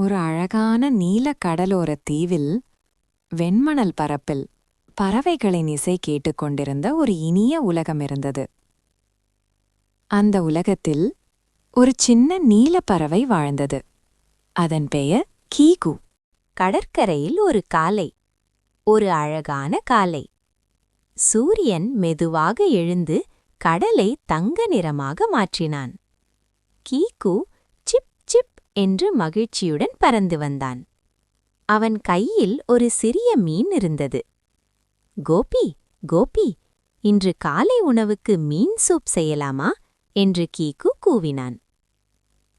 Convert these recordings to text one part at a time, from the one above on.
ஒரு அழகான நீல கடலோரத் தீவில் வெண்மணல் பரப்பில் பறவைகளின் இசை கேட்டுக்கொண்டிருந்த ஒரு இனிய உலகம் இருந்தது. அந்த உலகத்தில் ஒரு சின்ன நீலப் பறவை வாழ்ந்தது. அதன் பெயர் கீகு. கடற்கரையில் ஒரு காலை. ஒரு அழகான காலை. சூரியன் மெதுவாக எழுந்து கடலை தங்க நிறமாக மாற்றினான். கீகு சிப் சிப் என்று மகிழ்ச்சியுடன் பறந்து வந்தான். அவன் கையில் ஒரு சிறிய மீன் இருந்தது. கோபி, கோபி, இன்று காலை உணவுக்கு மீன் சூப் செய்யலாமா என்று கீகு கூவினான்.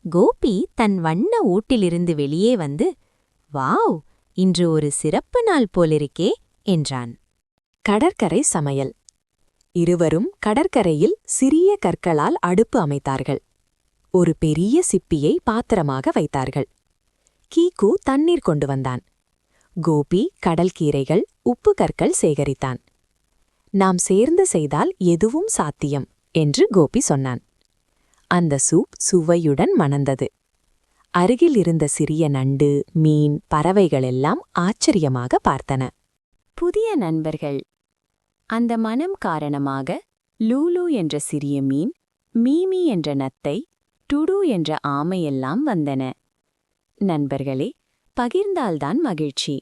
கோபி தன் வண்ண ஊட்டிலிருந்து வெளியே வந்து, வாவ், இன்று ஒரு சிறப்பு நாள் போலிருக்கே என்றான். கடற்கரை சமையல். இருவரும் கடற்கரையில் சிறிய கற்களால் அடுப்பு அமைத்தார்கள். ஒரு பெரிய சிப்பியை பாத்திரமாக வைத்தார்கள். கீகு தண்ணீர் கொண்டு வந்தான். கோபி கடல் கீரைகள், உப்பு கற்கள் சேகரித்தான். நாம் சேர்ந்து செய்தால் எதுவும் சாத்தியம் என்று கோபி சொன்னான். அந்த சூப் சுவையுடன் மணந்தது. அருகில் இருந்த சிறிய நண்டு, மீன், பறவைகளெல்லாம் ஆச்சரியமாக பார்த்தன. புதிய நண்பர்கள். அந்த மனம் காரணமாக லூலு என்ற சிறிய மீன், மீமி என்ற நத்தை, டுடு என்ற ஆமையெல்லாம் வந்தன. நண்பர்களே, பகிர்ந்தால்தான் மகிழ்ச்சி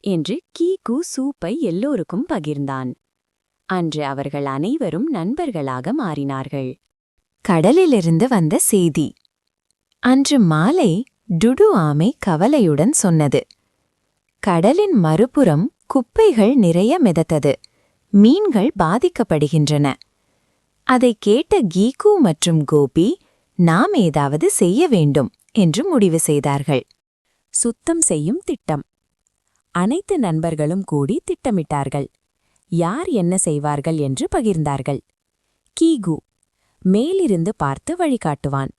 என்று கீகு சூப்பை எல்லோருக்கும் பகிர்ந்தான். அன்று அவர்கள் அனைவரும் நண்பர்களாக மாறினார்கள். கடலிலிருந்து வந்த செய்தி. அன்று மாலை டுடு ஆமை கவலையுடன் சொன்னது. கடலின் மறுபுறம் குப்பைகள் நிறைய மிதத்தது. மீன்கள் பாதிக்கப்படுகின்றன. அதைக் கேட்ட கீகு மற்றும் கோபி, நாம் ஏதாவது செய்ய வேண்டும் என்று முடிவு செய்தார்கள். சுத்தம் செய்யும் திட்டம். அனைத்து நண்பர்களும் கூடி திட்டமிட்டார்கள். யார் என்ன செய்வார்கள் என்று பகிர்ந்தார்கள். கீகு மேலிருந்து பார்த்து வழிகாட்டுவான்.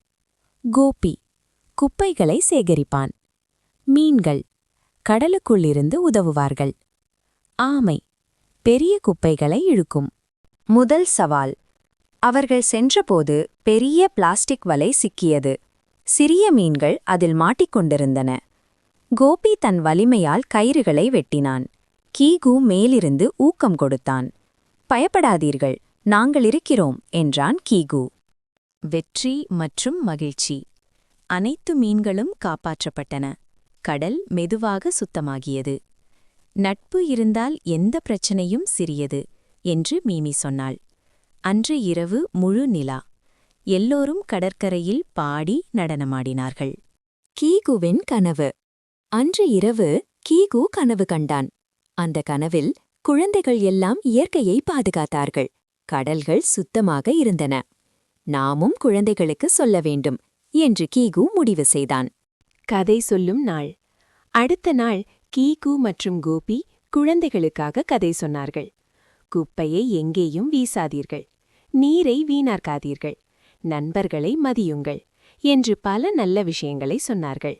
கோபி குப்பைகளை சேகரிப்பான். மீன்கள் கடலுக்குள்ளிருந்து உதவுவார்கள். ஆமை பெரிய குப்பைகளை இழுக்கும். முதல் சவால். அவர்கள் சென்றபோது பெரிய பிளாஸ்டிக் வலை சிக்கியது. சிறிய மீன்கள் அதில் மாட்டிக்கொண்டிருந்தன. கோபி தன் வலிமையால் கயிறுகளை வெட்டினான். கீகு மேலிருந்து ஊக்கம் கொடுத்தான். பயப்படாதீர்கள், நாங்கள் இருக்கிறோம் என்றான் கீகு. வெற்றி மற்றும் மகிழ்ச்சி. அனைத்து மீன்களும் காப்பாற்றப்பட்டன. கடல் மெதுவாக சுத்தமாகியது. நட்பு இருந்தால் எந்த பிரச்சனையும் சிறியது என்று மீமி சொன்னாள். அன்று இரவு முழு நிலா. எல்லோரும் கடற்கரையில் பாடி நடனமாடினார்கள். கீகுவின் கனவு. அன்று இரவு கீகு கனவு கண்டான். அந்த கனவில் குழந்தைகள் எல்லாம் இயற்கையை பாதுகாத்தார்கள். கடல்கள் சுத்தமாக இருந்தன. நாமும் குழந்தைகளுக்கு சொல்ல வேண்டும் என்று கீகு முடிவு செய்தான். கதை சொல்லும் நாள். அடுத்த நாள் கீகு மற்றும் கோபி குழந்தைகளுக்காக கதை சொன்னார்கள். குப்பையை எங்கேயும் வீசாதீர்கள், நீரை வீணாக்காதீர்கள், நண்பர்களை மதியுங்கள் என்று பல நல்ல விஷயங்களை சொன்னார்கள்.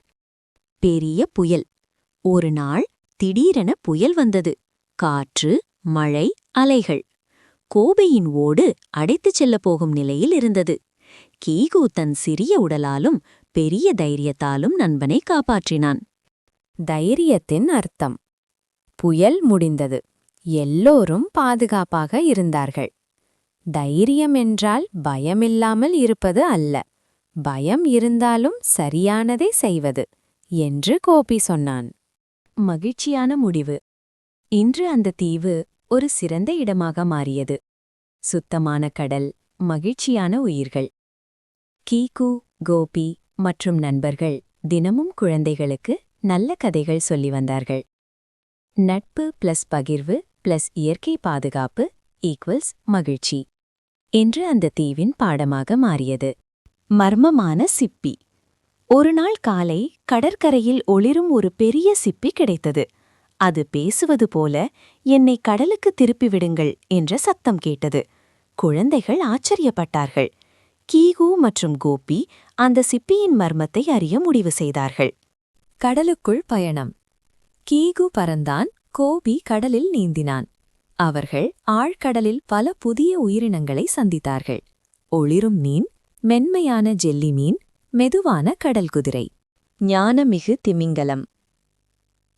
பெரிய புயல். ஒரு நாள் திடீரென புயல் வந்தது. காற்று, மழை, அலைகள். கோபையின் ஓடு அடைத்துச் செல்லப் போகும் நிலையில் இருந்தது. கீகு தன் சிறிய உடலாலும் பெரிய தைரியத்தாலும் நண்பனை காப்பாற்றினான். தைரியத்தின் அர்த்தம். புயல் முடிந்தது. எல்லோரும் பாதுகாப்பாக இருந்தார்கள். தைரியம் என்றால் பயமில்லாமல் இருப்பது அல்ல, பயம் இருந்தாலும் சரியானதை செய்வது என்று கோபி சொன்னான். மகிழ்ச்சியான முடிவு. இன்று அந்த தீவு ஒரு சிறந்த இடமாக மாறியது. சுத்தமான கடல், மகிழ்ச்சியான உயிர்கள். கீகு, கோபி மற்றும் நண்பர்கள் தினமும் குழந்தைகளுக்கு நல்ல கதைகள் சொல்லி வந்தார்கள். நட்பு + பகிர்வு + இயற்கை பாதுகாப்பு = மகிழ்ச்சி என்று அந்த தீவின் பாடமாக மாறியது. மர்மமான சிப்பி. ஒரு நாள் காலை கடற்கரையில் ஒளிரும் ஒரு பெரிய சிப்பி கிடைத்தது. அது பேசுவது போல, என்னை கடலுக்கு திருப்பிவிடுங்கள் என்ற சத்தம் கேட்டது. குழந்தைகள் ஆச்சரியப்பட்டார்கள். கீகு மற்றும் கோபி அந்த சிப்பியின் மர்மத்தை அறிய முடிவு செய்தார்கள். கடலுக்குள் பயணம். கீகு பறந்தான், கோபி கடலில் நீந்தினான். அவர்கள் ஆழ்கடலில் பல புதிய உயிரினங்களை சந்தித்தார்கள். ஒளிரும் மீன், மென்மையான ஜெல்லி மீன், மெதுவான கடல் குதிரை. ஞானமிகு திமிங்கலம்.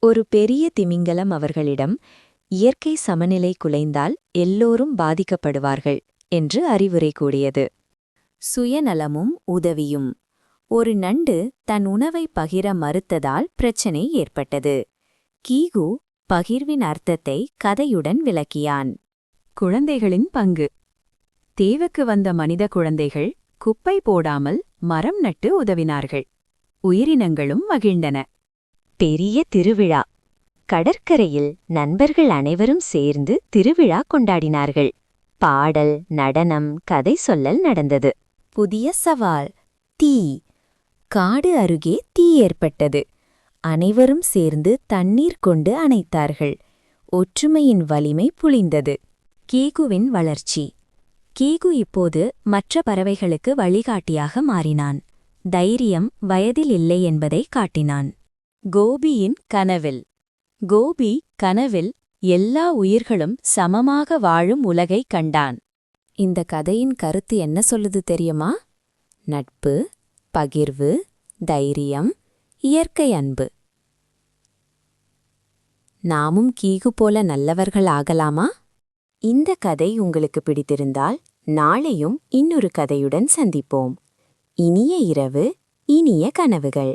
ஒரு பெரிய திமிங்கலம் அவர்களிடம், இயற்கை சமநிலை குலைந்தால் எல்லோரும் பாதிக்கப்படுவார்கள் என்று அறிவுரை கூறியது. சுயநலமும் உதவியும். ஒரு நண்டு தன் உணவை பகிர மறுத்ததால் பிரச்சனை ஏற்பட்டது. கீகு பகிர்வின் அர்த்தத்தை கதையுடன் விளக்கியான். குழந்தைகளின் பங்கு. தேவுக்கு வந்த மனித குழந்தைகள் குப்பை போடாமல் மரம் நட்டு உதவினார்கள். உயிரினங்களும் மகிழ்ந்தன. பெரிய திருவிழா. கடற்கரையில் நண்பர்கள் அனைவரும் சேர்ந்து திருவிழா கொண்டாடினார்கள். பாடல், நடனம், கதை சொல்லல் நடந்தது. புதிய சவால். தீ. காடு அருகே தீ ஏற்பட்டது. அனைவரும் சேர்ந்து தண்ணீர் கொண்டு அணைத்தார்கள். ஒற்றுமையின் வலிமை புளிந்தது. கீகுவின் வளர்ச்சி. கீகு இப்போது மற்ற பறவைகளுக்கு வழிகாட்டியாக மாறினான். தைரியம் வயதில் இல்லை என்பதை காட்டினான். கோபியின் கனவில். கோபி கனவில் எல்லா உயிர்களும் சமமாக வாழும் உலகை கண்டான். இந்த கதையின் கருத்து என்ன சொல்லுது தெரியுமா? நட்பு, பகிர்வு, தைரியம், இயற்கை அன்பு. நாமும் கீகு போல நல்லவர்கள் ஆகலாமா? இந்த கதை உங்களுக்கு பிடித்திருந்தால் நாளையும் இன்னொரு கதையுடன் சந்திப்போம். இனிய இரவு, இனிய கனவுகள்.